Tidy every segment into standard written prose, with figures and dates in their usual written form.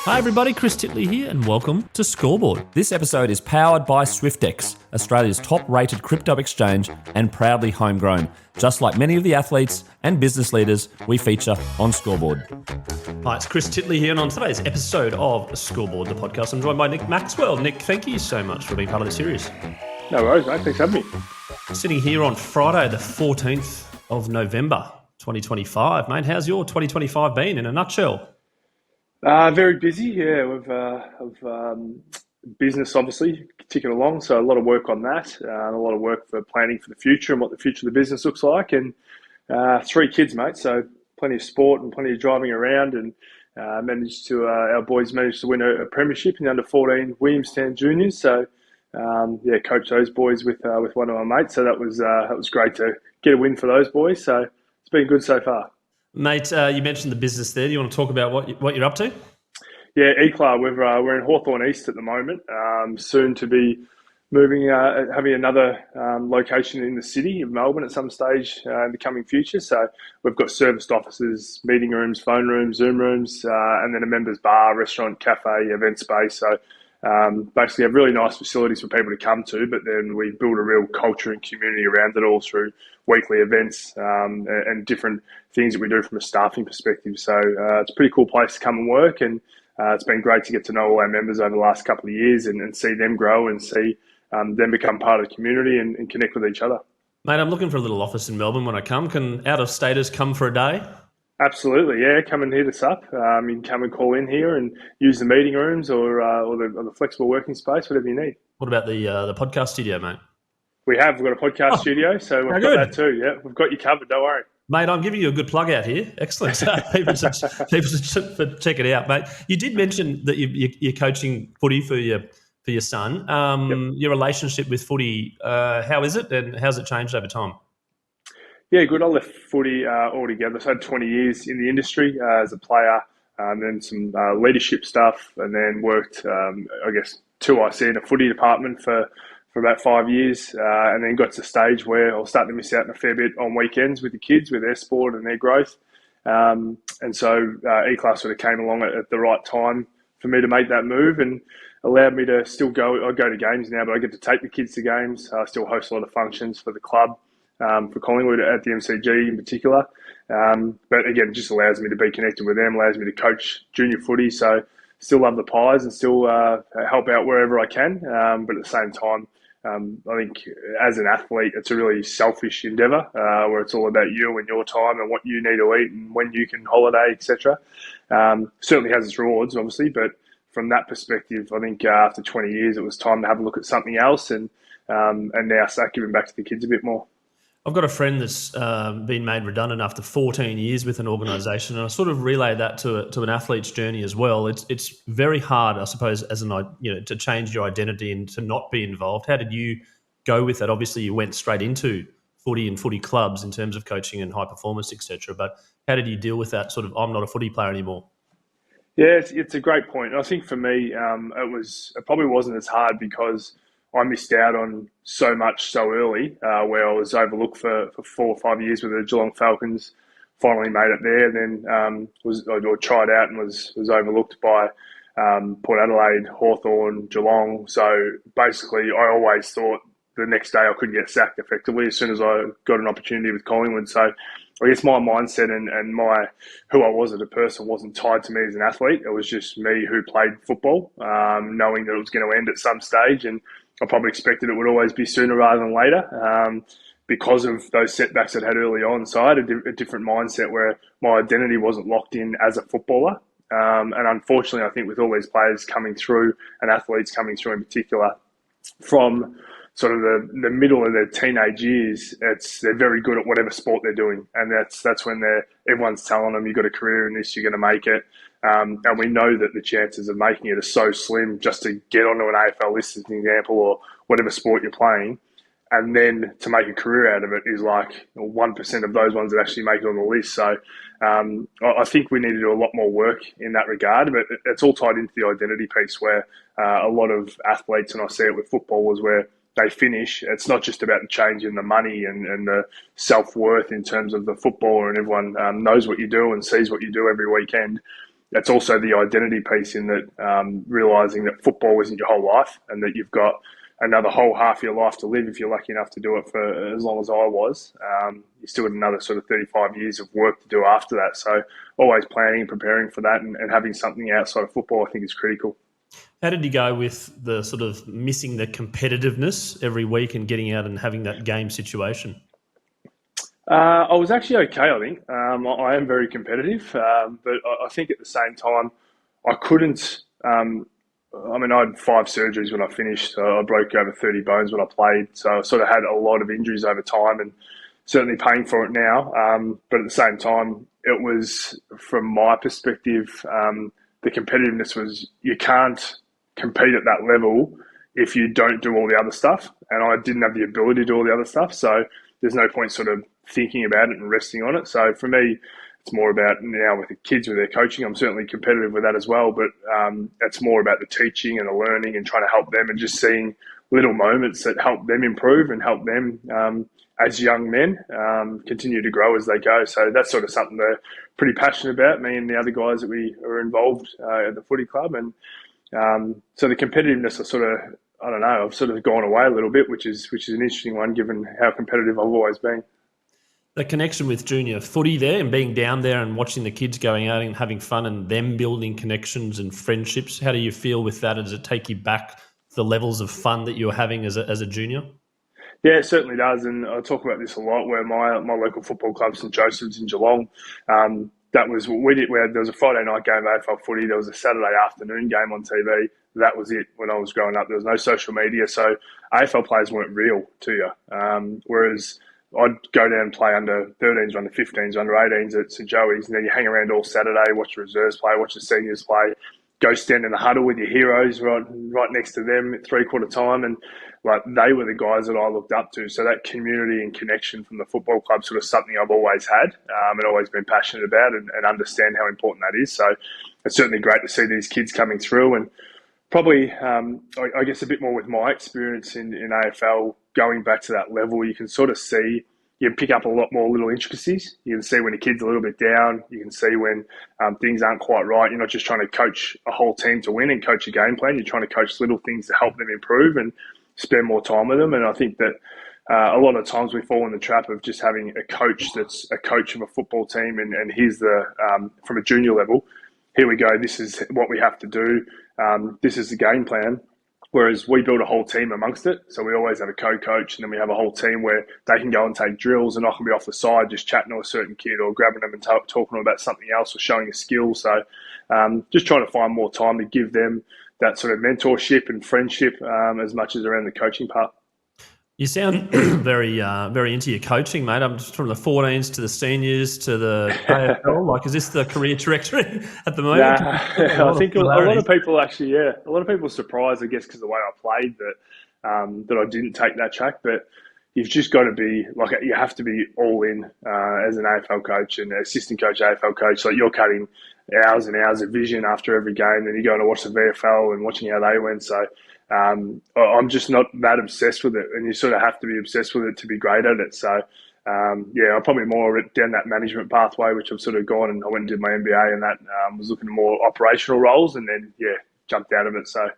Hi everybody, Chris Titley here and welcome to Scoreboard. This episode is powered by SwiftX, Australia's top-rated crypto exchange and proudly homegrown, just like many of the athletes and business leaders we feature on Scoreboard. Hi, it's Chris Titley here and on today's episode of Scoreboard, the podcast, I'm joined by Nick Maxwell. Nick, thank you so much for being part of the series. No worries, mate. Thanks for having me. Sitting here on Friday, the 14th of November, 2025. Mate, how's your 2025 been in a nutshell? Very busy, yeah. With business obviously ticking along, so a lot of work on that. A lot of work for planning for the future and what the future of the business looks like. And 3 kids, mate. So plenty of sport and plenty of driving around. And our boys managed to win a premiership in the under-14 Williamstown Juniors. So coached those boys with one of my mates. So that was great to get a win for those boys. So it's been good so far. Mate, you mentioned the business there. Do you want to talk about what you're up to? Yeah, Éclà. We're in Hawthorn East at the moment. Soon to be moving, having another location in the city of Melbourne at some stage in the coming future. So we've got serviced offices, meeting rooms, phone rooms, Zoom rooms, and then a members bar, restaurant, cafe, event space. So basically have really nice facilities for people to come to, but then we build a real culture and community around it all through weekly events and different things that we do from a staffing perspective. So it's a pretty cool place to come and work, and it's been great to get to know all our members over the last couple of years and see them grow and see them become part of the community and connect with each other. Mate, I'm looking for a little office in Melbourne when I come. Can out-of-staters come for a day? Absolutely, yeah. Come and hit us up. You can come and call in here and use the meeting rooms or the flexible working space, whatever you need. What about the podcast studio, mate? We've got a podcast studio, so we've got that too. Yeah, we've got you covered. Don't worry, mate. I'm giving you a good plug out here. Excellent. people should check it out, mate. You did mention that you're coaching footy for your son. Yep. Your relationship with footy, how is it, and how's it changed over time? Yeah, good. I left footy altogether. So I had 20 years in the industry as a player, then some leadership stuff, and then worked, 2IC in a footy department for about 5 years, and then got to the stage where I was starting to miss out a fair bit on weekends with the kids, with their sport and their growth. And so Éclà sort of came along at the right time for me to make that move and allowed me to still go. I go to games now, but I get to take the kids to games. I still host a lot of functions for the club. For Collingwood at the MCG in particular. But again, it just allows me to be connected with them, allows me to coach junior footy. So still love the Pies and still help out wherever I can. But at the same time, I think as an athlete, it's a really selfish endeavour where it's all about you and your time and what you need to eat and when you can holiday, etc. Certainly has its rewards, obviously, but from that perspective, I think after 20 years, it was time to have a look at something else and now start giving back to the kids a bit more. I've got a friend that's been made redundant after 14 years with an organisation, and I sort of relay that to an athlete's journey as well. It's very hard, I suppose, to change your identity and to not be involved. How did you go with that? Obviously, you went straight into footy and footy clubs in terms of coaching and high performance, etc. But how did you deal with that sort of, I'm not a footy player anymore? Yeah, it's a great point. I think for me, it probably wasn't as hard because I missed out on so much so early, where I was overlooked for 4 or 5 years with the Geelong Falcons. Finally made it there, then tried out and was overlooked by Port Adelaide, Hawthorn, Geelong. So basically, I always thought the next day I could get sacked effectively as soon as I got an opportunity with Collingwood. So I guess my mindset and who I was as a person wasn't tied to me as an athlete. It was just me who played football, knowing that it was going to end at some stage, and I probably expected it would always be sooner rather than later because of those setbacks I'd had early on. So I had a different mindset where my identity wasn't locked in as a footballer. And unfortunately, I think with all these players coming through and athletes coming through in particular from sort of the middle of their teenage years, they're very good at whatever sport they're doing. And that's when everyone's telling them, you've got a career in this, you're going to make it. And we know that the chances of making it are so slim just to get onto an AFL list as an example or whatever sport you're playing. And then to make a career out of it is like 1% of those ones that actually make it on the list. So I think we need to do a lot more work in that regard. But it's all tied into the identity piece where a lot of athletes, and I see it with footballers, where they finish. It's not just about the change in the money and the self-worth in terms of the footballer, and everyone knows what you do and sees what you do every weekend. that's also the identity piece in that, realising that football isn't your whole life and that you've got another whole half of your life to live if you're lucky enough to do it for as long as I was. You still got another sort of 35 years of work to do after that. So always planning and preparing for that and having something outside of football I think is critical. How did you go with the sort of missing the competitiveness every week and getting out and having that game situation? I was actually okay, I think. I am very competitive, but I think at the same time, I couldn't. I had 5 surgeries when I finished. So I broke over 30 bones when I played. So I sort of had a lot of injuries over time and certainly paying for it now. But at the same time, it was, from my perspective, the competitiveness was you can't compete at that level if you don't do all the other stuff. And I didn't have the ability to do all the other stuff. So there's no point sort of thinking about it and resting on it. So for me, it's more about now with the kids, with their coaching. I'm certainly competitive with that as well, but it's more about the teaching and the learning and trying to help them and just seeing little moments that help them improve and help them as young men continue to grow as they go. So that's sort of something they're pretty passionate about, me and the other guys that we are involved at the footy club. And so the competitiveness, I've sort of gone away a little bit, which is an interesting one given how competitive I've always been. The connection with junior footy there and being down there and watching the kids going out and having fun and them building connections and friendships, how do you feel with that? Does it take you back to the levels of fun that you were having as a junior? Yeah, it certainly does, and I talk about this a lot. Where my local football club, St Joseph's in Geelong, that was what we did. There was a Friday night game of AFL footy. There was a Saturday afternoon game on TV. That was it when I was growing up. There was no social media, so AFL players weren't real to you. Whereas I'd go down and play under 13s, under 15s, under 18s at St Joey's, and then you hang around all Saturday, watch the reserves play, watch the seniors play, go stand in the huddle with your heroes right next to them at 3/4 time, and like they were the guys that I looked up to. So that community and connection from the football club sort of something I've always had and always been passionate about and understand how important that is. So it's certainly great to see these kids coming through and probably, I guess, a bit more with my experience in AFL, going back to that level, you can sort of see, you can pick up a lot more little intricacies. You can see when a kid's a little bit down. You can see when things aren't quite right. You're not just trying to coach a whole team to win and coach a game plan. You're trying to coach little things to help them improve and spend more time with them. And I think that a lot of times we fall in the trap of just having a coach that's a coach of a football team and here's from a junior level, here we go, this is what we have to do. This is the game plan. Whereas we build a whole team amongst it. So we always have a co-coach and then we have a whole team where they can go and take drills and I can be off the side just chatting to a certain kid or grabbing them and talking about something else or showing a skill. So just trying to find more time to give them that sort of mentorship and friendship as much as around the coaching part. You sound very into your coaching, mate. I'm just from the 14s to the seniors to the AFL. Like, is this the career trajectory at the moment? I think a lot of people actually, a lot of people are surprised, I guess, because the way I played that I didn't take that track. But you've just got to be like, you have to be all in as an AFL coach and assistant coach, AFL coach. Like you're cutting hours and hours of vision after every game, then you're going to watch the VFL and watching how they went. So I'm just not that obsessed with it, and you sort of have to be obsessed with it to be great at it. So I'm probably more down that management pathway, which I've sort of gone, and I went and did my MBA and that was looking at more operational roles, and then jumped out of it. So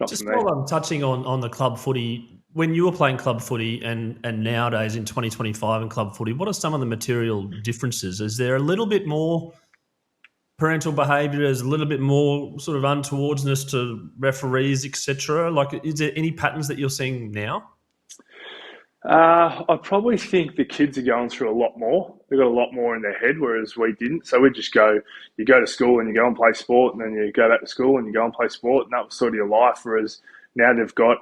not just for me. while I'm touching on the club footy, when you were playing club footy and nowadays in 2025 in club footy, what are some of the material differences? Is there a little bit more parental behaviour, is a little bit more sort of untowardness to referees, etc.? Like, is there any patterns that you're seeing now? I probably think the kids are going through a lot more. They've got a lot more in their head, whereas we didn't. So we just you go to school and you go and play sport, and then you go back to school and you go and play sport, and that was sort of your life. Whereas now they've got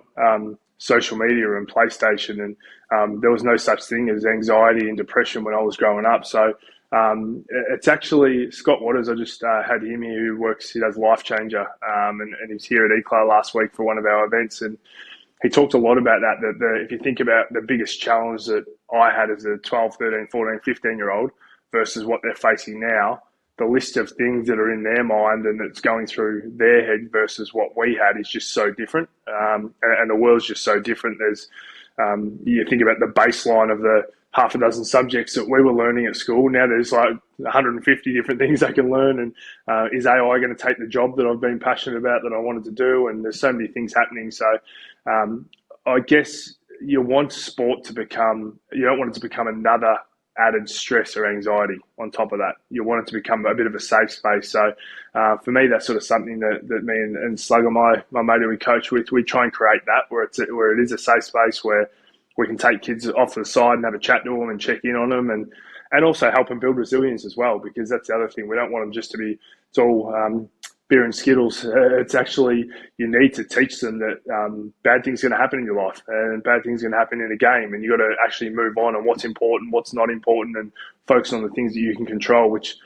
social media and PlayStation, and there was no such thing as anxiety and depression when I was growing up. So it's actually Scott Waters. I just had him here he does Life Changer, and he's here at Éclà last week for one of our events, and he talked a lot about that if you think about the biggest challenge that I had as a 12, 13, 14, 15-year-old versus what they're facing now, the list of things that are in their mind and that's going through their head versus what we had is just so different, and the world's just so different. There's you think about the baseline of half a dozen subjects that we were learning at school. Now there's like 150 different things they can learn. And is AI going to take the job that I've been passionate about that I wanted to do? And there's so many things happening. So I guess you want sport to become, you don't want it to become another added stress or anxiety on top of that. You want it to become a bit of a safe space. So for me, that's sort of something that me and Slugger, my mate who we coach with, we try and create that where it is a safe space where we can take kids off to the side and have a chat to them and check in on them and also help them build resilience as well, because that's the other thing. We don't want them just to be, it's all beer and Skittles. It's actually, you need to teach them that bad things are going to happen in your life and bad things are going to happen in a game, and you've got to actually move on and what's important, what's not important, and focus on the things that you can control, which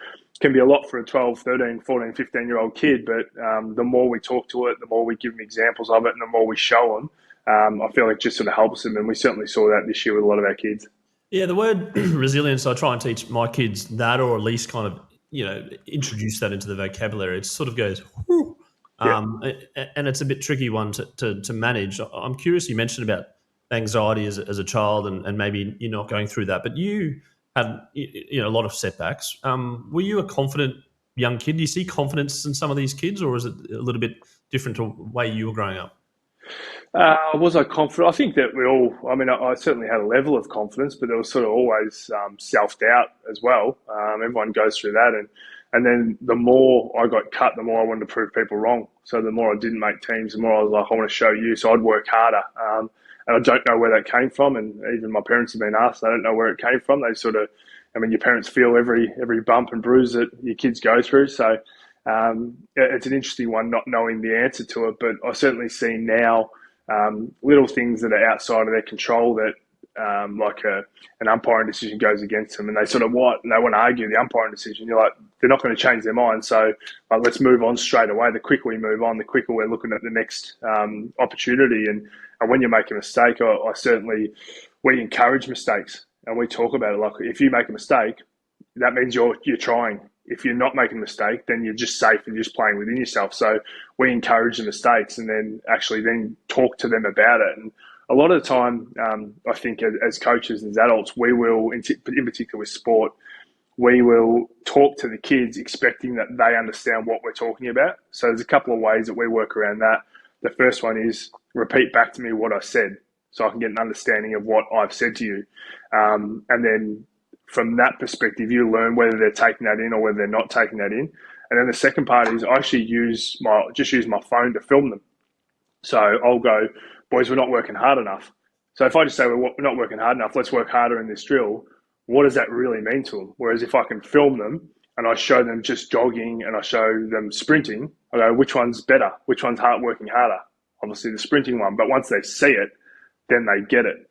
can be a lot for a 12, 13, 14, 15-year-old kid. But the more we talk to it, the more we give them examples of it, and the more we show them, I feel like it just sort of helps them. And we certainly saw that this year with a lot of our kids. Yeah, the word resilience, I try and teach my kids that, or at least kind of, introduce that into the vocabulary. It sort of goes, whew. And it's a bit tricky one to manage. I'm curious, you mentioned about anxiety as a child and maybe you're not going through that, but you had a lot of setbacks. Were you a confident young kid? Do you see confidence in some of these kids, or is it a little bit different to the way you were growing up? Was I confident? I think that I certainly had a level of confidence, but there was sort of always self-doubt as well. Everyone goes through that. And then the more I got cut, the more I wanted to prove people wrong. So the more I didn't make teams, the more I was like, I want to show you. So I'd work harder. And I don't know where that came from. And even my parents have been asked, I don't know where it came from. They sort of, your parents feel every bump and bruise that your kids go through. So it's an interesting one, not knowing the answer to it. But I certainly see now little things that are outside of their control that like an umpiring decision goes against them, and they sort of and they want to argue the umpiring decision. You're like, they're not going to change their mind, so let's move on straight away. The quicker we move on, the quicker we're looking at the next opportunity. And when you make a mistake, we encourage mistakes and we talk about it. Like, if you make a mistake, that means you're trying. If you're not making a mistake, then you're just safe and you're just playing within yourself. So we encourage the mistakes and then talk to them about it. And a lot of the time, I think as coaches and as adults, we will, in particular with sport, we will talk to the kids expecting that they understand what we're talking about. So there's a couple of ways that we work around that. The first one is repeat back to me what I said so I can get an understanding of what I've said to you. And then from that perspective, you learn whether they're taking that in or whether they're not taking that in. And then the second part is I actually use my phone to film them. So I'll go, boys, we're not working hard enough. So if I just say we're not working hard enough, let's work harder in this drill, what does that really mean to them? Whereas if I can film them and I show them just jogging and I show them sprinting, I go, which one's better? Which one's working harder? Obviously the sprinting one. But once they see it, then they get it.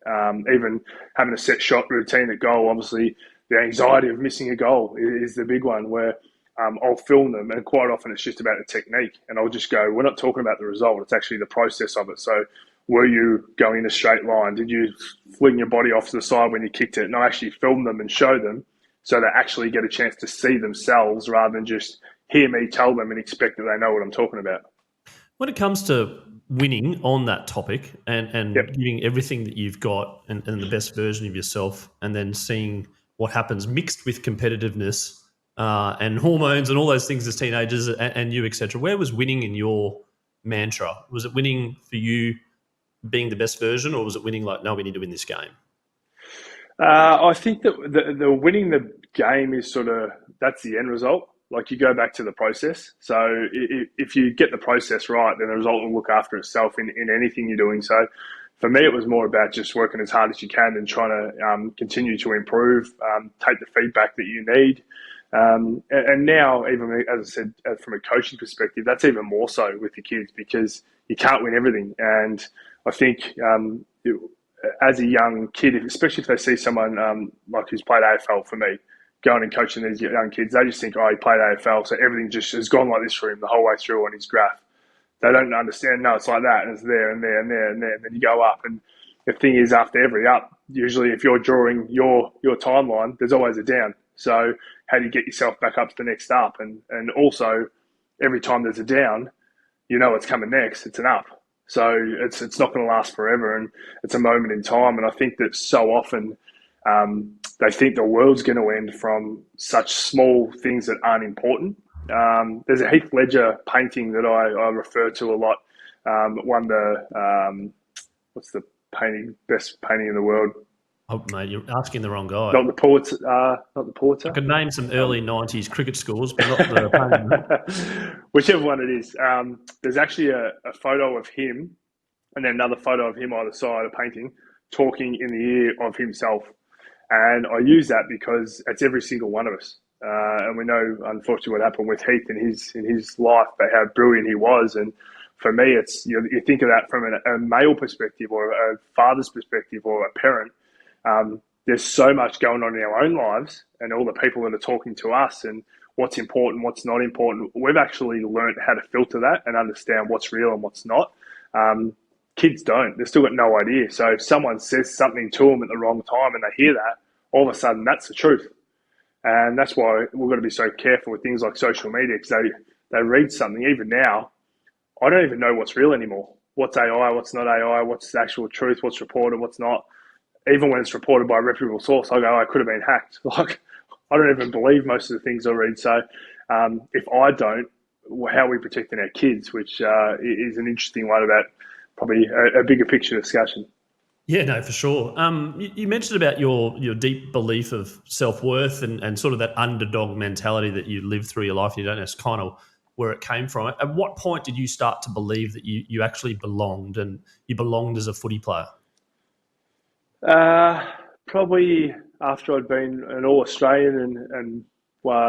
Even having a set shot routine at goal, obviously the anxiety of missing a goal is the big one, where I'll film them, and quite often it's just about the technique. And I'll just go, we're not talking about the result, it's actually the process of it. So were you going in a straight line? Did you fling your body off to the side when you kicked it? And I actually film them and show them so they actually get a chance to see themselves rather than just hear me tell them and expect that they know what I'm talking about. When it comes to winning on that topic and Yep. giving everything that you've got and the best version of yourself, and then seeing what happens mixed with competitiveness and hormones and all those things as teenagers and you, etc. Where was winning in your mantra? Was it winning for you being the best version, or was it winning like, no, we need to win this game? I think that the winning the game is sort of, that's the end result. Like, you go back to the process. So if you get the process right, then the result will look after itself in anything you're doing. So for me, it was more about just working as hard as you can and trying to continue to improve, take the feedback that you need. And now, even as I said, from a coaching perspective, that's even more so with the kids, because you can't win everything. And I think as a young kid, especially if they see someone like who's played AFL, for me, going and coaching these young kids, they just think, oh, he played AFL, so everything just has gone like this for him the whole way through on his graph. They don't understand, no, it's like that, and it's there and there and there and there, and then you go up. And the thing is, after every up, usually if you're drawing your timeline, there's always a down. So how do you get yourself back up to the next up? And also, every time there's a down, you know what's coming next, it's an up. So it's not going to last forever, and it's a moment in time. And I think that so often They think the world's going to end from such small things that aren't important. There's a Heath Ledger painting that I refer to a lot. Won the what's the best painting in the world? Oh, mate, you're asking the wrong guy. Not the Pulitzer. Not the Pulitzer. I could name some early '90s cricket scores, but not the Whichever one it is. There's actually a photo of him, and then another photo of him either side, a painting, talking in the ear of himself. And I use that because it's every single one of us. And we know, unfortunately, what happened with Heath in his life, but how brilliant he was. And for me, it's you think of that from a male perspective or a father's perspective or a parent. There's so much going on in our own lives and all the people that are talking to us and what's important, what's not important. We've actually learned how to filter that and understand what's real and what's not. Kids don't. They've still got no idea. So if someone says something to them at the wrong time and they hear that, all of a sudden that's the truth. And that's why we've got to be so careful with things like social media, because they read something. Even now, I don't even know what's real anymore. What's AI, what's not AI, what's the actual truth, what's reported, what's not. Even when it's reported by a reputable source, I go, oh, it could have been hacked. Like, I don't even believe most of the things I read. So if I don't, how are we protecting our kids, which is an interesting one about probably a bigger picture discussion. Yeah, no, for sure. You mentioned about your deep belief of self-worth and sort of that underdog mentality that you live through your life and you don't know kind of where it came from. At what point did you start to believe that you actually belonged and you belonged as a footy player? Probably after I'd been an All-Australian and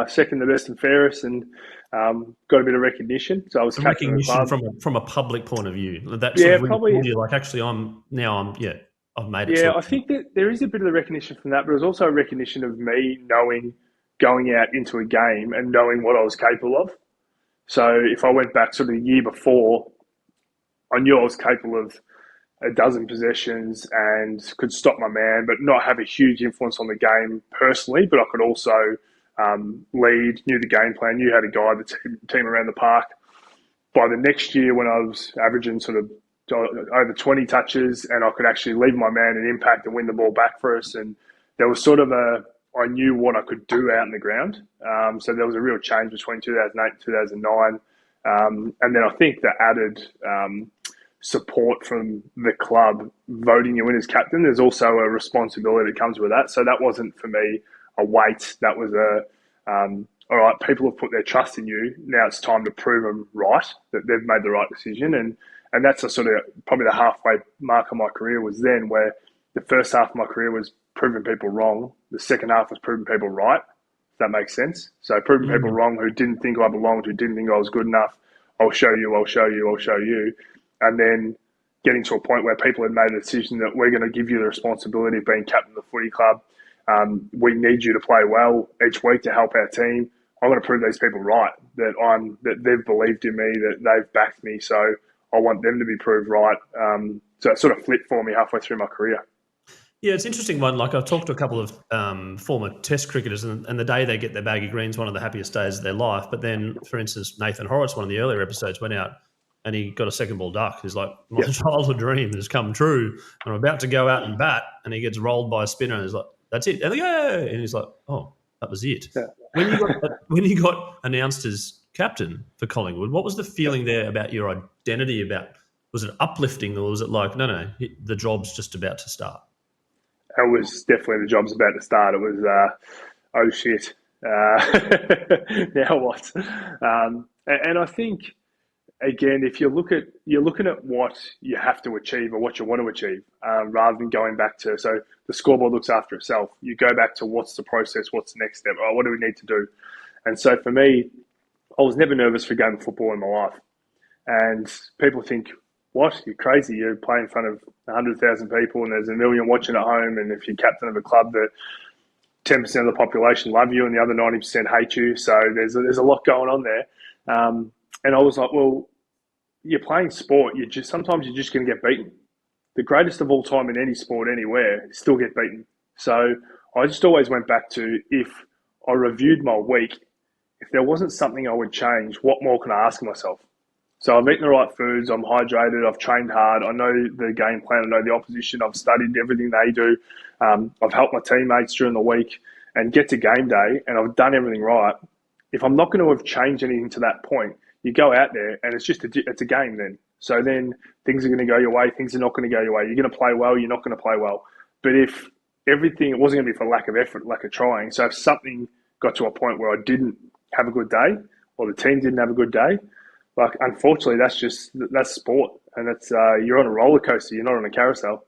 second the best and fairest and got a bit of recognition. So I was captain of the club. From a public point of view. That yeah, sort of probably. You like, actually, I've made it. Yeah, I think that there is a bit of the recognition from that, but it was also a recognition of me knowing, going out into a game and knowing what I was capable of. So if I went back sort of the year before, I knew I was capable of a dozen possessions and could stop my man, but not have a huge influence on the game personally. But I could also lead, knew the game plan, knew how to guide the team around the park. By the next year, when I was averaging sort of over 20 touches and I could actually leave my man and impact and win the ball back for us, and there was sort of I knew what I could do out in the ground. So there was a real change between 2008 and 2009. And then I think the added support from the club voting you in as captain, there's also a responsibility that comes with that. So that wasn't for me a weight. That was all right, people have put their trust in you. Now it's time to prove them right, that they've made the right decision. And that's a sort of probably the halfway mark of my career was then, where the first half of my career was proving people wrong. The second half was proving people right. If that makes sense. So proving people wrong who didn't think I belonged, who didn't think I was good enough. I'll show you. And then getting to a point where people had made a decision that we're going to give you the responsibility of being captain of the footy club. We need you to play well each week to help our team. I'm going to prove these people right, that they've believed in me, that they've backed me. So I want them to be proved right. So it sort of flipped for me halfway through my career. Yeah, it's an interesting one. Like, I've talked to a couple of former Test cricketers, and the day they get their baggy green's one of the happiest days of their life. But then, for instance, Nathan Horrocks, one of the earlier episodes, went out and he got a second ball duck. He's like, my childhood dream has come true. I'm about to go out and bat, and he gets rolled by a spinner, and he's like, that's it. And they go, yeah. And he's like, oh, that was it. Yeah. When you got announced as captain for Collingwood, what was the feeling there about your identity? Was it uplifting, or was it like, no, the job's just about to start? It was definitely the job's about to start. It was, oh shit, now what? And I think, again, if you're looking at what you have to achieve or what you want to achieve, rather than going back to, so the scoreboard looks after itself. You go back to what's the process, what's the next step, what do we need to do? And so for me, I was never nervous for a game of football in my life. And people think, what? You're crazy. You're playing in front of 100,000 people and there's a million watching at home. And if you're captain of a club that 10% of the population love you and the other 90% hate you. So there's a lot going on there. And I was like, well, you're playing sport. Sometimes you're just going to get beaten. The greatest of all time in any sport anywhere still get beaten. So I just always went back to, if I reviewed my week, if there wasn't something I would change, what more can I ask myself? So I've eaten the right foods, I'm hydrated, I've trained hard, I know the game plan, I know the opposition, I've studied everything they do, I've helped my teammates during the week, and get to game day and I've done everything right. If I'm not going to have changed anything to that point, you go out there and it's a game then. So then things are going to go your way, things are not going to go your way. You're going to play well, you're not going to play well. But if it wasn't going to be for lack of effort, lack of trying. So if something got to a point where I didn't have a good day or the team didn't have a good day, like, unfortunately, that's sport, and it's you're on a roller coaster. You're not on a carousel.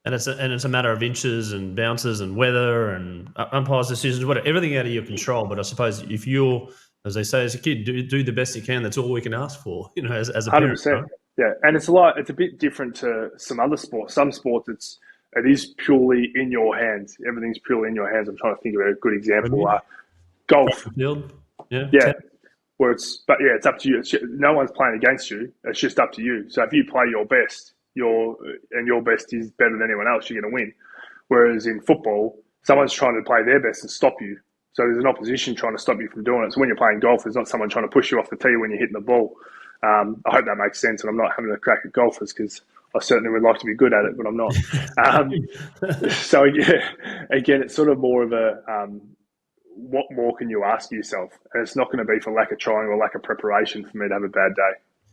And it's a matter of inches and bounces and weather and umpires' decisions, whatever, everything out of your control. But I suppose if you're, as they say as a kid, do the best you can. That's all we can ask for, as a parent. 100%. Right? Yeah, and it's a bit different to some other sports. Some sports, it is purely in your hands. Everything's purely in your hands. I'm trying to think of a good example. Golf. Field. Yeah. Where it's up to you. No one's playing against you. It's just up to you. So if you play your best, your best is better than anyone else, you're going to win. Whereas in football, someone's trying to play their best and stop you. So there's an opposition trying to stop you from doing it. So when you're playing golf, there's not someone trying to push you off the tee when you're hitting the ball. I hope that makes sense, and I'm not having a crack at golfers because I certainly would like to be good at it, but I'm not. So yeah, again, it's sort of more of a what more can you ask yourself? And it's not going to be for lack of trying or lack of preparation for me to have a bad day.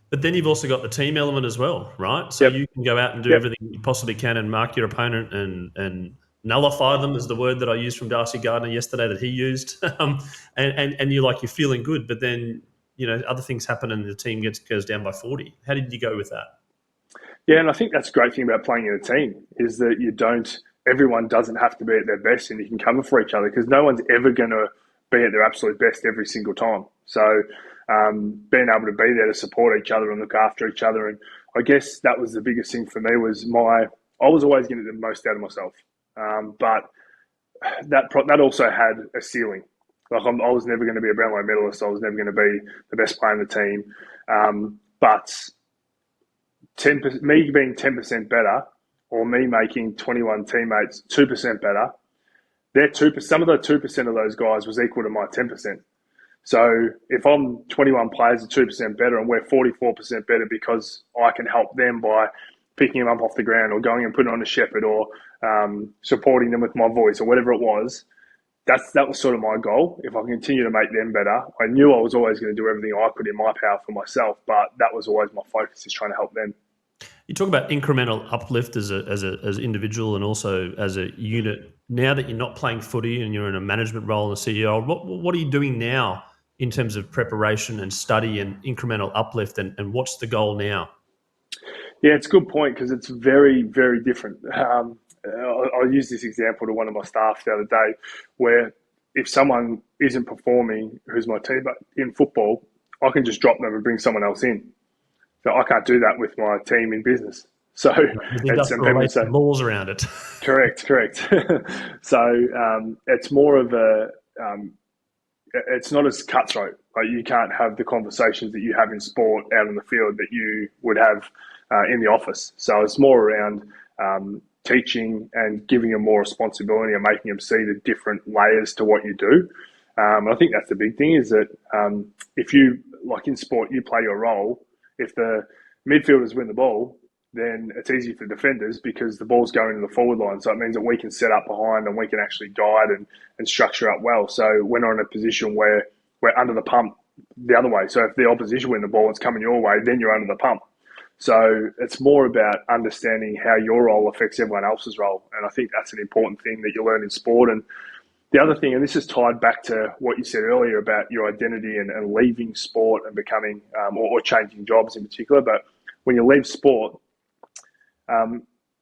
But then you've also got the team element as well, right? So you can go out and do everything you possibly can and mark your opponent and nullify them is the word that I used from Darcy Gardner yesterday that he used. And you're feeling good, but then, other things happen and the team goes down by 40. How did you go with that? Yeah, and I think that's a great thing about playing in a team is that everyone doesn't have to be at their best and you can cover for each other because no one's ever going to be at their absolute best every single time. So being able to be there to support each other and look after each other. And I guess that was the biggest thing for me was I was always getting the most out of myself. But that also had a ceiling. I was never going to be a Brownlow medalist. I was never going to be the best player in the team. But me being 10% better or me making 21 teammates 2% better, some of the 2% of those guys was equal to my 10%. So if I'm 21 players are 2% better and we're 44% better because I can help them by picking them up off the ground or going and putting on a shepherd or supporting them with my voice or whatever it was, that was sort of my goal. If I continue to make them better, I knew I was always going to do everything I could in my power for myself, but that was always my focus, is trying to help them. You talk about incremental uplift as an individual and also as a unit. Now that you're not playing footy and you're in a management role and a CEO, what are you doing now in terms of preparation and study and incremental uplift, and what's the goal now? Yeah, it's a good point because it's very, very different. I'll use this example to one of my staff the other day where if someone isn't performing who's my teammate in football, I can just drop them and bring someone else in. So I can't do that with my team in business. So it's laws around it. Correct. So it's more of it's not as cutthroat. Like you can't have the conversations that you have in sport out in the field that you would have in the office. So it's more around teaching and giving them more responsibility and making them see the different layers to what you do. And I think that's the big thing is that if you, like in sport, you play your role. If the midfielders win the ball, then it's easy for defenders because the ball's going to the forward line. So it means that we can set up behind and we can actually guide and structure up well. So we're not in a position where we're under the pump the other way. So if the opposition win the ball, it's coming your way, then you're under the pump. So it's more about understanding how your role affects everyone else's role. And I think that's an important thing that you learn in sport. And the other thing, and this is tied back to what you said earlier about your identity and leaving sport and becoming or changing jobs in particular. But when you leave sport,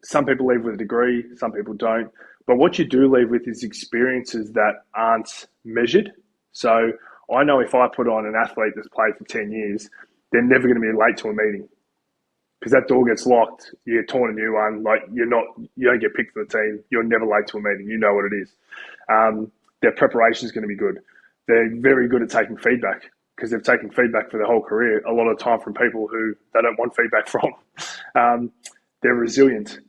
some people leave with a degree, some people don't. But what you do leave with is experiences that aren't measured. So I know if I put on an athlete that's played for 10 years, they're never going to be late to a meeting. Because that door gets locked, you get torn a new one. Like you don't get picked for the team. You're never late to a meeting. You know what it is. Their preparation is going to be good. They're very good at taking feedback because they've taken feedback for their whole career. A lot of the time from people who they don't want feedback from. They're resilient.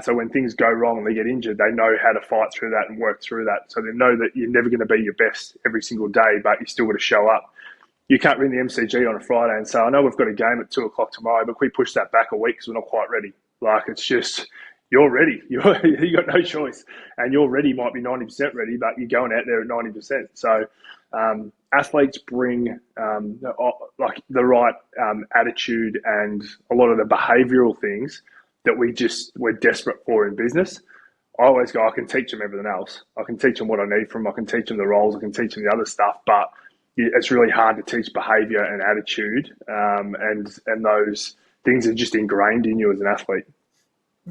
So when things go wrong and they get injured, they know how to fight through that and work through that. So they know that you're never going to be your best every single day, but you still got to show up. You can't ring the MCG on a Friday and say, I know we've got a game at 2:00 tomorrow, but we push that back a week because we're not quite ready. Like, it's just, you're ready. You got no choice. And you're ready might be 90% ready, but you're going out there at 90%. So athletes bring like the right attitude and a lot of the behavioural things that we're desperate for in business. I always go, I can teach them everything else. I can teach them what I need from them. I can teach them the roles. I can teach them the other stuff. But it's really hard to teach behaviour and attitude, and those things are just ingrained in you as an athlete.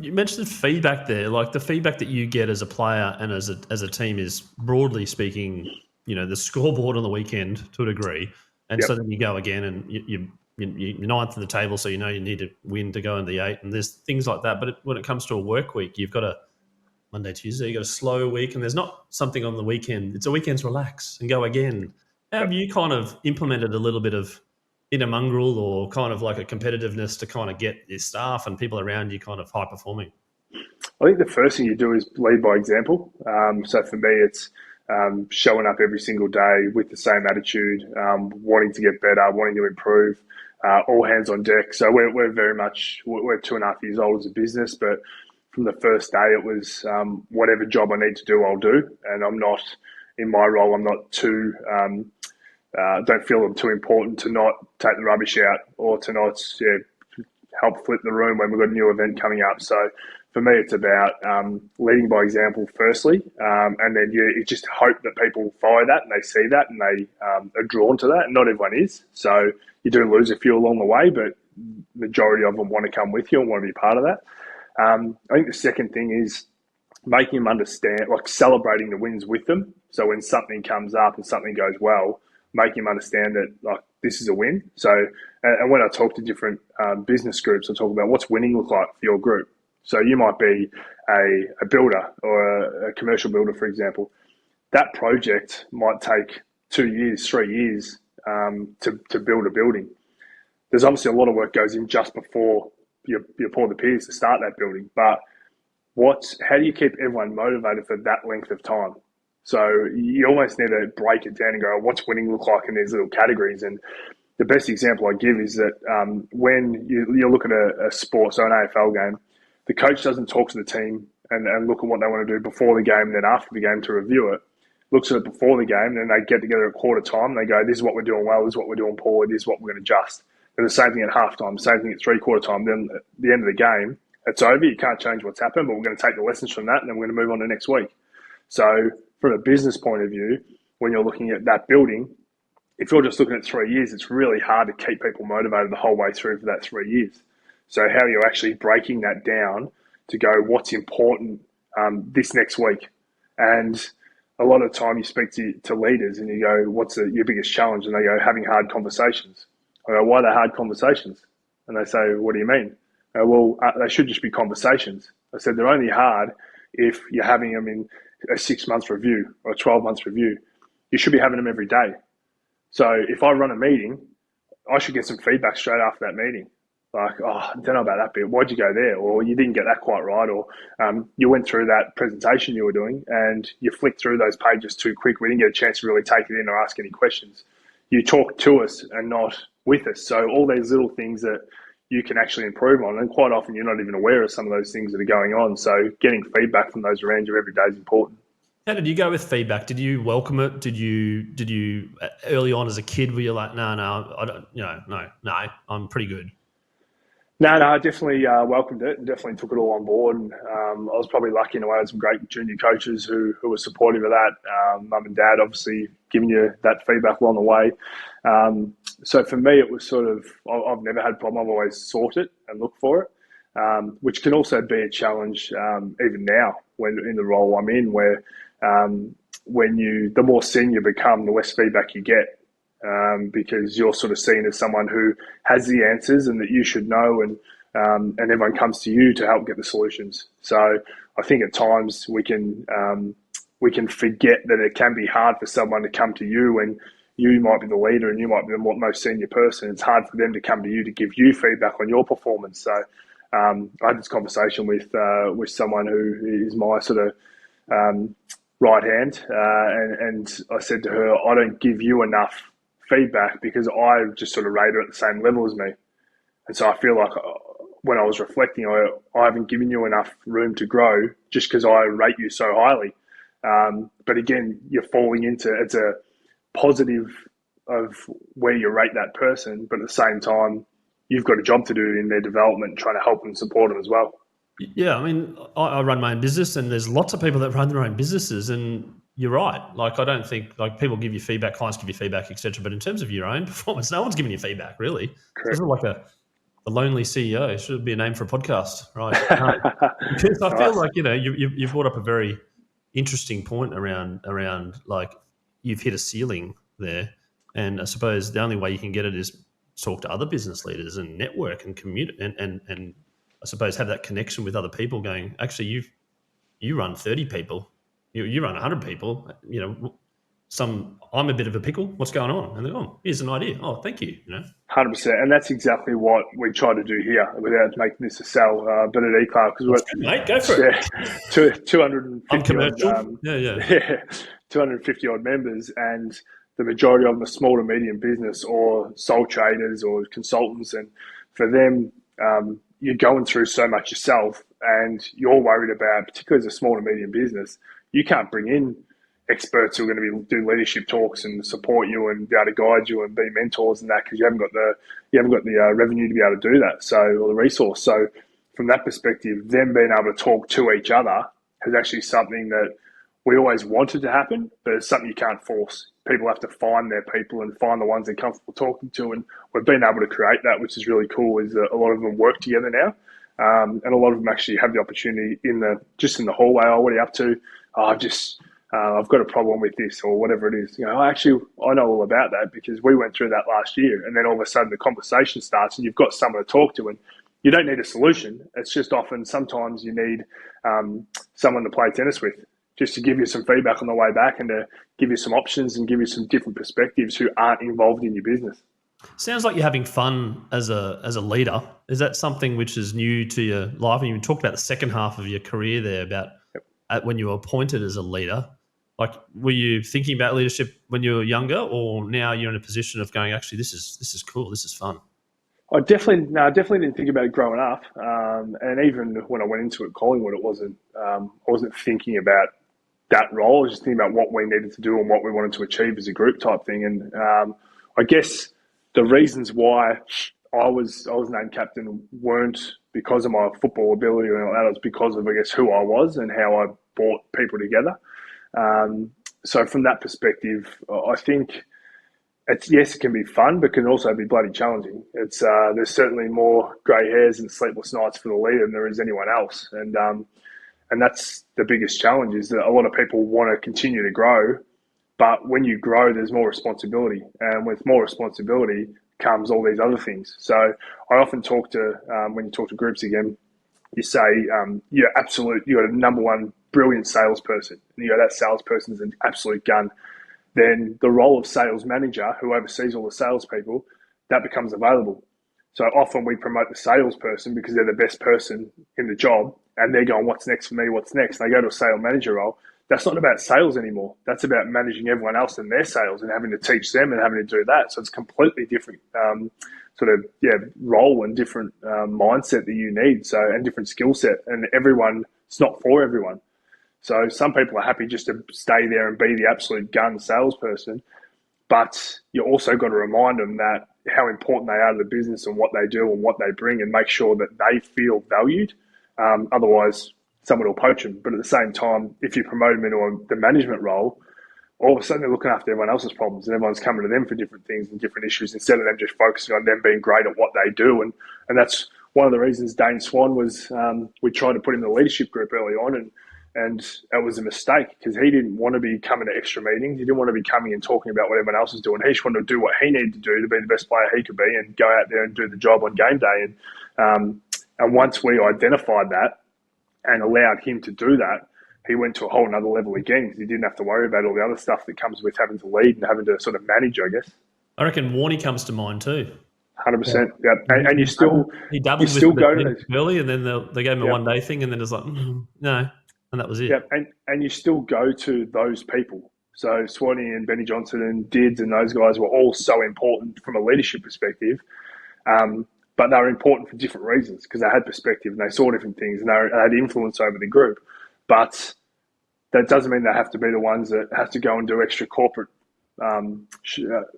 You mentioned feedback there. Like, the feedback that you get as a player and as a team is, broadly speaking, the scoreboard on the weekend to a degree. And so then you go again and you're ninth in the table, so you need to win to go in the 8. And there's things like that. But when it comes to a work week, you've got a Monday, Tuesday, you've got a slow week, and there's not something on the weekend. It's a weekend's relax and go again. Have you kind of implemented a little bit of inner mongrel or kind of like a competitiveness to kind of get your staff and people around you kind of high performing? I think the first thing you do is lead by example. So for me, it's showing up every single day with the same attitude, wanting to get better, wanting to improve, all hands on deck. So we're very much, we're 2.5 years old as a business, but from the first day it was whatever job I need to do, I'll do. And I'm not, in my role, I'm not too, don't feel I'm too important to not take the rubbish out or to not help flip the room when we've got a new event coming up. So for me, it's about leading by example firstly, and then you just hope that people follow that and they see that and they are drawn to that. And not everyone is. So you do lose a few along the way, but majority of them want to come with you and want to be part of that. I think the second thing is making them understand, like celebrating the wins with them. So when something comes up and something goes well, making them understand that, like, this is a win. So, and when I talk to different business groups, I talk about what's winning look like for your group. So you might be a builder or a commercial builder, for example. That project might take 2 years, 3 years to build a building. There's obviously a lot of work goes in just before you pour the piers to start that building. But how do you keep everyone motivated for that length of time? So you almost need to break it down and go, what's winning look like in these little categories? And the best example I give is that when you look at a sport, so an AFL game, the coach doesn't talk to the team and look at what they want to do before the game and then after the game to review it. Looks at it before the game, and then they get together at quarter time. They go, this is what we're doing well, this is what we're doing poorly, this is what we're going to adjust. And the same thing at halftime, same thing at three-quarter time. Then at the end of the game, it's over. You can't change what's happened, but we're going to take the lessons from that and then we're going to move on to next week. So from a business point of view, when you're looking at that building, if you're just looking at 3 years, it's really hard to keep people motivated the whole way through for that 3 years. So how are you actually breaking that down to go, what's important this next week? And a lot of the time you speak to leaders and you go, what's your biggest challenge? And they go, having hard conversations. I go, why are they hard conversations? And they say, what do you mean? They should just be conversations. I said, they're only hard if you're having them in a 6-month review or a 12-month review. You should be having them every day. So if I run a meeting, I should get some feedback straight after that meeting. Like, I don't know about that bit. Why'd you go there? Or you didn't get that quite right. Or you went through that presentation you were doing and you flicked through those pages too quick. We didn't get a chance to really take it in or ask any questions. You talk to us and not with us. So all these little things that you can actually improve on, and quite often you're not even aware of some of those things that are going on. So getting feedback from those around you every day is important. How did you go with feedback? Did you welcome it? Did you early on as a kid were you like, no, I don't, no, I'm pretty good? No, I definitely welcomed it and definitely took it all on board. And I was probably lucky in a way. I had some great junior coaches who were supportive of that. Mum and dad obviously giving you that feedback along the way. So for me, it was sort of, I've never had a problem. I've always sought it and looked for it, which can also be a challenge even now when in the role I'm in, where the more senior you become, the less feedback you get. Because you're sort of seen as someone who has the answers and that you should know, and everyone comes to you to help get the solutions. So I think at times we can forget that it can be hard for someone to come to you when you might be the leader and you might be the most senior person. It's hard for them to come to you to give you feedback on your performance. So I had this conversation with someone who is my sort of right hand, and I said to her, I don't give you enough feedback because I just sort of rate her at the same level as me. And so I feel like when I was reflecting, I haven't given you enough room to grow just because I rate you so highly. But again, you're falling into, it's a positive of where you rate that person, but at the same time, you've got a job to do in their development, trying to help and support them as well. Yeah, I mean, I run my own business, and there's lots of people that run their own businesses, and you're right. Like, I don't think, like, people give you feedback, clients give you feedback, etc. But in terms of your own performance, no one's giving you feedback, really. Correct. It's like the lonely CEO. It should be a name for a podcast, right? Because I feel like, you've brought up a very interesting point around like, you've hit a ceiling there, and I suppose the only way you can get it is talk to other business leaders and network and communicate and I suppose have that connection with other people going, actually, you run 30 people, you run 100 people, I'm a bit of a pickle. What's going on? And they're, oh, here's an idea. Oh, thank you. 100%. And that's exactly what we try to do here without making this a sell. But at Éclà, because we're, mate, go for it. 250 I'm commercial. odd, 250 odd members, and the majority of them are small to medium business or sole traders or consultants. And for them, you're going through so much yourself, and you're worried about, particularly as a small to medium business, you can't bring in experts who are going to do leadership talks and support you and be able to guide you and be mentors and that, because you haven't got the revenue to be able to do that, or the resource. So from that perspective, them being able to talk to each other is actually something that we always wanted to happen, but it's something you can't force. People have to find their people and find the ones they're comfortable talking to, and we've been able to create that, which is really cool. Is a lot of them work together now, and a lot of them actually have the opportunity in the hallway. Oh, what are you up to? Oh, I've got a problem with this or whatever it is. Actually, I know all about that because we went through that last year. And then all of a sudden the conversation starts and you've got someone to talk to, and you don't need a solution. It's just often sometimes you need someone to play tennis with, just to give you some feedback on the way back and to give you some options and give you some different perspectives who aren't involved in your business. Sounds like you're having fun as a leader. Is that something which is new to your life? And you talked about the second half of your career there, about when you were appointed as a leader. Like, were you thinking about leadership when you were younger, or now you're in a position of going, actually, this is cool, this is fun? I definitely didn't think about it growing up, and even when I went into it, Collingwood, I wasn't thinking about that role. I was just thinking about what we needed to do and what we wanted to achieve as a group type thing. And I guess the reasons why I was named captain weren't because of my football ability or anything like that. It was because of, I guess, who I was and how I brought people together. So from that perspective, I think it can be fun, but can also be bloody challenging. There's certainly more grey hairs and sleepless nights for the leader than there is anyone else. And that's the biggest challenge, is that a lot of people want to continue to grow, but when you grow, there's more responsibility. And with more responsibility comes all these other things. So I often talk to, when you talk to groups again, you say, you're a number one brilliant salesperson, and that salesperson's an absolute gun. Then the role of sales manager, who oversees all the salespeople, that becomes available. So often we promote the salesperson because they're the best person in the job, and they're going, what's next for me? What's next? And they go to a sales manager role. That's not about sales anymore. That's about managing everyone else in their sales and having to teach them and having to do that. So it's a completely different role and different mindset that you need. So, and different skill set, and it's not for everyone. So some people are happy just to stay there and be the absolute gun salesperson, but you also got to remind them that how important they are to the business and what they do and what they bring, and make sure that they feel valued. Otherwise, someone will poach them. But at the same time, if you promote them into the management role, all of a sudden they're looking after everyone else's problems, and everyone's coming to them for different things and different issues, instead of them just focusing on them being great at what they do. And that's one of the reasons Dane Swan was, we tried to put him in the leadership group early on, and it was a mistake, because he didn't want to be coming to extra meetings. He didn't want to be coming and talking about what everyone else is doing. He just wanted to do what he needed to do to be the best player he could be and go out there and do the job on game day. And once we identified that and allowed him to do that, he went to a whole nother level again, because he didn't have to worry about all the other stuff that comes with having to lead and having to sort of manage, I guess. I reckon Warney comes to mind too. 100%. Yeah. And you still doubled with the early, and then they gave him a one-day thing, and then it's like, no. And that was it. Yeah, and you still go to those people. So Swanee and Benny Johnson and Dids and those guys were all so important from a leadership perspective. But they were important for different reasons because they had perspective and they saw different things and they had influence over the group. But that doesn't mean they have to be the ones that have to go and do extra corporate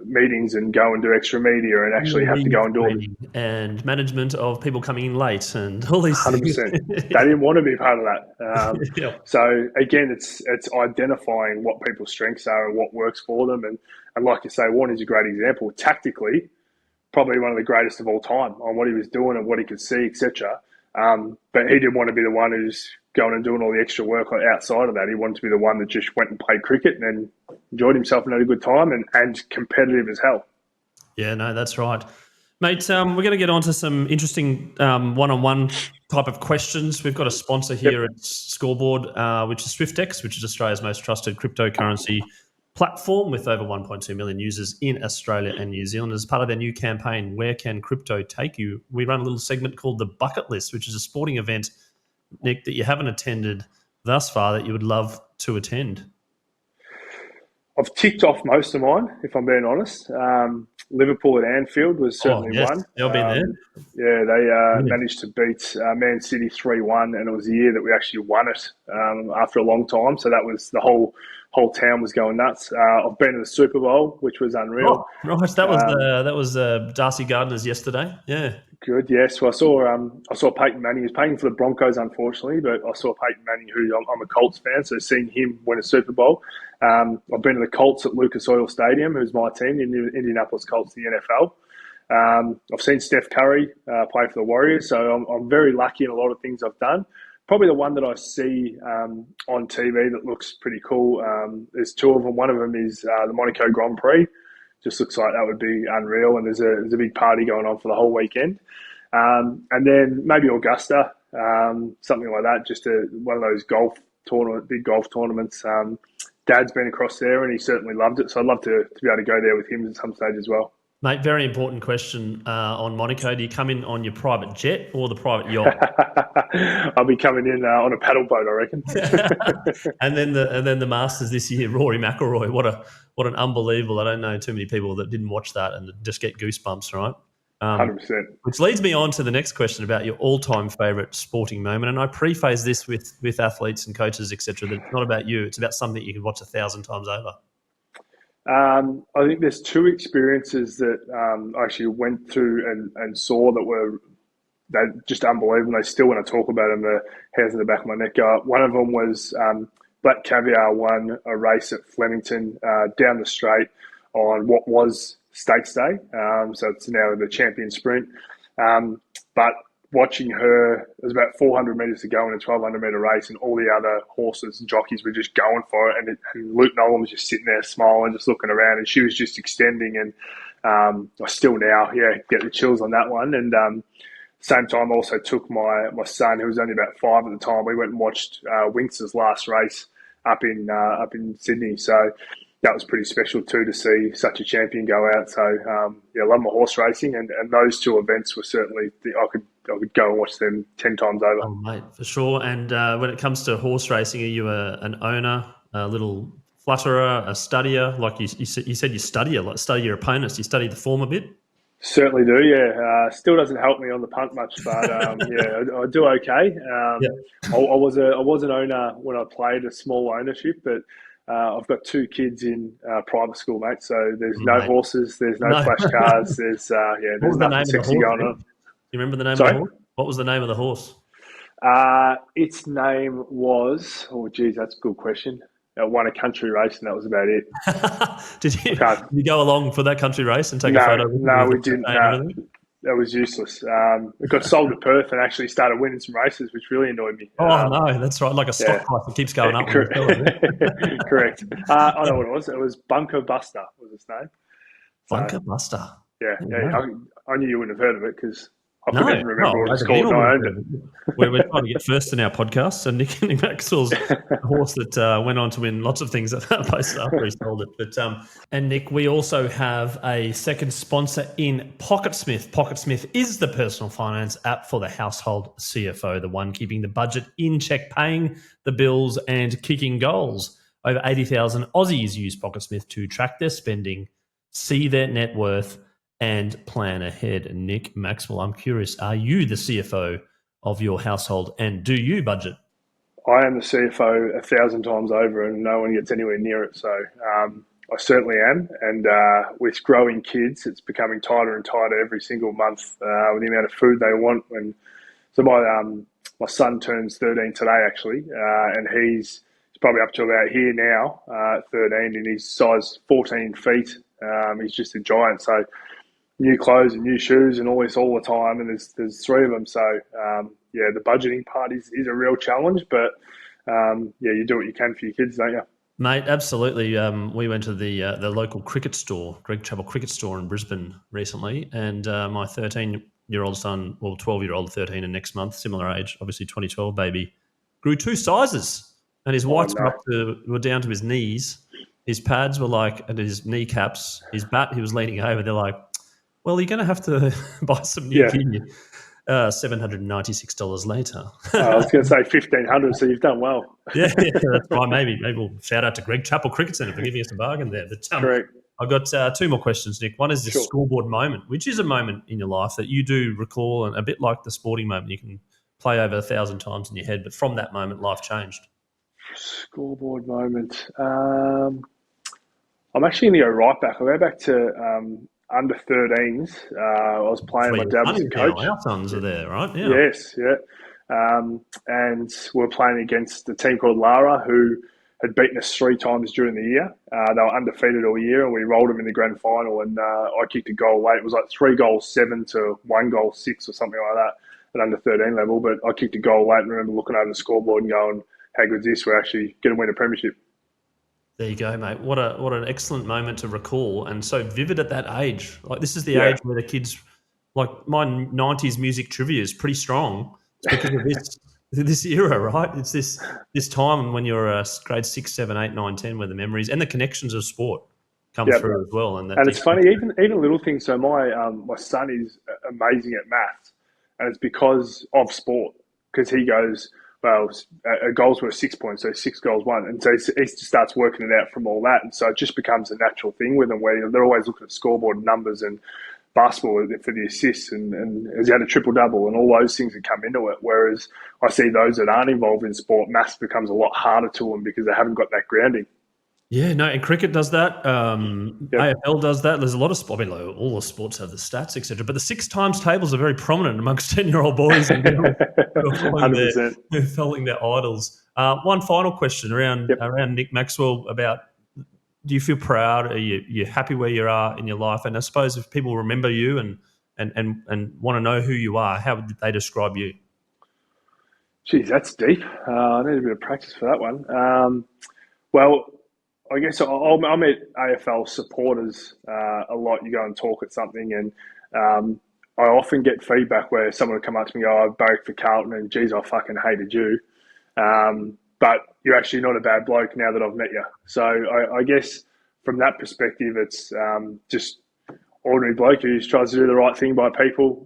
meetings and go and do extra media and actually have to go and do all and management of people coming in late and all these 100%. things. They didn't want to be part of that. Yeah. So again, it's identifying what people's strengths are and what works for them. And like you say, Warren is a great example. Tactically, probably one of the greatest of all time on what he was doing and what he could see, etc. But he didn't want to be the one who's going and doing all the extra work outside of that. He wanted to be the one that just went and played cricket and then enjoyed himself and had a good time and competitive as hell. Yeah, no, that's right. Mate, we're going to get on to some interesting one-on-one type of questions. We've got a sponsor here at Scoreboard, which is SwiftX, which is Australia's most trusted cryptocurrency platform with over 1.2 million users in Australia and New Zealand. As part of their new campaign, Where Can Crypto Take You? We run a little segment called The Bucket List, which is a sporting event, Nick, that you haven't attended thus far that you would love to attend. I've ticked off most of mine, if I'm being honest. Liverpool at Anfield was certainly one. They'll be there. Yeah, they managed to beat Man City 3-1, and it was the year that we actually won it after a long time. So that was the whole town was going nuts. I've been to the Super Bowl, which was unreal. Oh, right, that was Darcy Gardner's yesterday. Yeah, good. Yes, well, I saw Peyton Manning. He was playing for the Broncos, unfortunately, but I saw Peyton Manning, who I'm a Colts fan, so seeing him win a Super Bowl. I've been to the Colts at Lucas Oil Stadium, who's my team, the Indianapolis Colts, the NFL. I've seen Steph Curry play for the Warriors, so I'm very lucky in a lot of things I've done. Probably the one that I see on TV that looks pretty cool. There's two of them. One of them is the Monaco Grand Prix. Just looks like that would be unreal, and there's a big party going on for the whole weekend. And then maybe Augusta, something like that. Just one of those big golf tournaments. Dad's been across there, and he certainly loved it. So I'd love to be able to go there with him at some stage as well. Mate, very important question on Monaco. Do you come in on your private jet or the private yacht? I'll be coming in on a paddle boat, I reckon. and then the Masters this year, Rory McIlroy. What an unbelievable! I don't know too many people that didn't watch that and just get goosebumps, right? 100%. Which leads me on to the next question about your all-time favourite sporting moment. And I preface this with athletes and coaches, etc. That it's not about you; it's about something you can watch 1,000 times over. I think there's two experiences that I actually went through and saw that were just unbelievable. They still, when I talk about them, the hairs in the back of my neck go up. One of them was Black Caviar won a race at Flemington down the straight on what was Stakes Day. So it's now the champion sprint. But watching her, there's about 400 metres to go in a 1,200 metre race, and all the other horses and jockeys were just going for it. And Luke Nolan was just sitting there smiling, just looking around, and she was just extending. And I still now, get the chills on that one. And same time, I also took my son, who was only about 5 at the time. We went and watched Winx's last race up in Sydney. So that was pretty special too, to see such a champion go out. So I love my horse racing, and those two events were certainly I could go and watch them 10 times over. Oh, mate, for sure. And when it comes to horse racing, are you an owner, a little flutterer, a studier? Like you said, you study your opponents. You study the form a bit. Certainly do, yeah. Still doesn't help me on the punt much, but I do okay. I was an owner when I played, a small ownership, but I've got 2 kids in private school, mate. So there's no horses, there's no flash cars, there's nothing sexy going on. You remember the name of the horse? What was the name of the horse? Its name was, that's a good question. I won a country race, and that was about it. Did you go along for that country race and take a photo? No, we didn't. No, that was useless. It got sold to Perth and actually started winning some races, which really annoyed me. Oh, no, that's right. Like a stock price that keeps going up. Correct. I know what it was. It was Bunker Buster was its name. Bunker Buster? Yeah. I knew you wouldn't have heard of it because I couldn't even remember what it was called, and I owned it. We're trying to get first in our podcast. So Nick Maxwell's a horse that went on to win lots of things at that place after he sold it. But and Nick, we also have a second sponsor in PocketSmith. PocketSmith is the personal finance app for the household CFO, the one keeping the budget in check, paying the bills and kicking goals. Over 80,000 Aussies use PocketSmith to track their spending, see their net worth, and plan ahead. Nick Maxwell, I'm curious, are you the CFO of your household, and do you budget? I am the CFO 1,000 times over, and no one gets anywhere near it. So I certainly am. And with growing kids, it's becoming tighter and tighter every single month with the amount of food they want. So my son turns 13 today, actually, and he's probably up to about here now, 13, and he's size 14 feet. He's just a giant. So new clothes and new shoes and all this all the time, and there's three of them. So the budgeting part is a real challenge, but you do what you can for your kids, don't you? Mate, absolutely. We went to the local cricket store, Greg Chappell Cricket Store in Brisbane recently, and my 13-year-old son, 12-year-old, 13, and next month, similar age, obviously 2012 baby, grew 2 sizes, and his whites were down to his knees. His pads were like at his kneecaps. His bat, he was leaning over. They're like, well, you're going to have to buy some new gear. $796 later. I was going to say $1,500, so you've done well. yeah, that's right. Maybe we'll shout out to Greg Chappell Cricket Centre for giving us a bargain there. But, correct. I've got 2 more questions, Nick. One is the scoreboard moment, which is a moment in your life that you do recall, and a bit like the sporting moment, you can play over 1,000 times in your head, but from that moment, life changed. Scoreboard moment. I'm actually going to go right back. I'll go back to under 13s. I was playing. My dad was a coach. Our sons are there, right? Yeah. Yes, yeah. And we were playing against a team called Lara, who had beaten us 3 times during the year. They were undefeated all year, and we rolled them in the grand final. And I kicked a goal late. It was like 3 goals 7 to 1 goal 6 or something like that at under 13 level. But I kicked a goal late and remember looking over the scoreboard and going, "How good's this? We're actually going to win a premiership." There you go, mate. What an excellent moment to recall, and so vivid at that age. Like, this is the age where the kids, like, my 90s music trivia is pretty strong. It's because of this era, right? It's this time when you're grade 6, 7, 8, 9, 10, where the memories and the connections of sport come through as well. And it's funny, even little things. So my son is amazing at maths, and it's because of sport. Because he goes, well, a goal's worth 6 points, so 6 goals won. And so he starts working it out from all that. And so it just becomes a natural thing with them where they're always looking at scoreboard numbers and basketball for the assists and has he had a triple-double and all those things that come into it. Whereas I see those that aren't involved in sport, maths becomes a lot harder to them because they haven't got that grounding. Yeah, no, and cricket does that. AFL does that. There's a lot of sport. I mean, like, all the sports have the stats, etc. But the 6 times tables are very prominent amongst 10-year-old boys and girls who are following their idols. One final question around Nick Maxwell about: do you feel proud? Are you happy where you are in your life? And I suppose if people remember you and want to know who you are, how would they describe you? Geez, that's deep. I need a bit of practice for that one. Well, I guess I met AFL supporters a lot. You go and talk at something, and I often get feedback where someone will come up to me and go, "I barracked for Carlton, and geez, I fucking hated you. But you're actually not a bad bloke now that I've met you." So I guess from that perspective, it's just ordinary bloke who just tries to do the right thing by people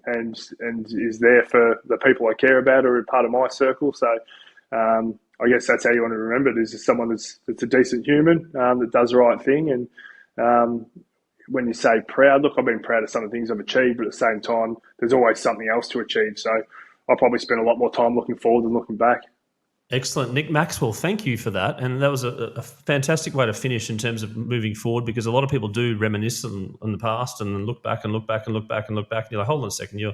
and is there for the people I care about or are part of my circle. So I guess that's how you want to remember it, is just someone that's a decent human, that does the right thing. And when you say proud, look, I've been proud of some of the things I've achieved, but at the same time, there's always something else to achieve. So I'll probably spend a lot more time looking forward than looking back. Excellent. Nick Maxwell, thank you for that. And that was a fantastic way to finish in terms of moving forward, because a lot of people do reminisce on the past and then look back and look back and look back and look back. And you're like, hold on a second, you're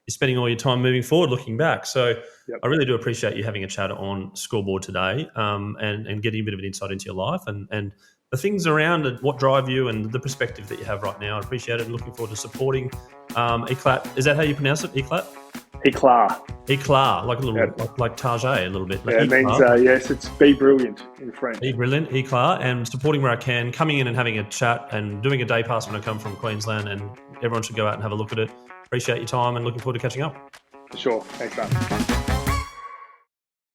spending all your time moving forward, looking back. So I really do appreciate you having a chat on Scoreboard today and getting a bit of an insight into your life and the things around and what drive you and the perspective that you have right now. I appreciate it and looking forward to supporting Éclà. Is that how you pronounce it, Éclà? Éclà. Éclà, like a little, like Target, a little bit. Like it means, yes, it's be brilliant in French. Be brilliant, Éclà, and supporting where I can, coming in and having a chat and doing a day pass when I come from Queensland, and everyone should go out and have a look at it. Appreciate your time and looking forward to catching up. For sure. Thanks, man.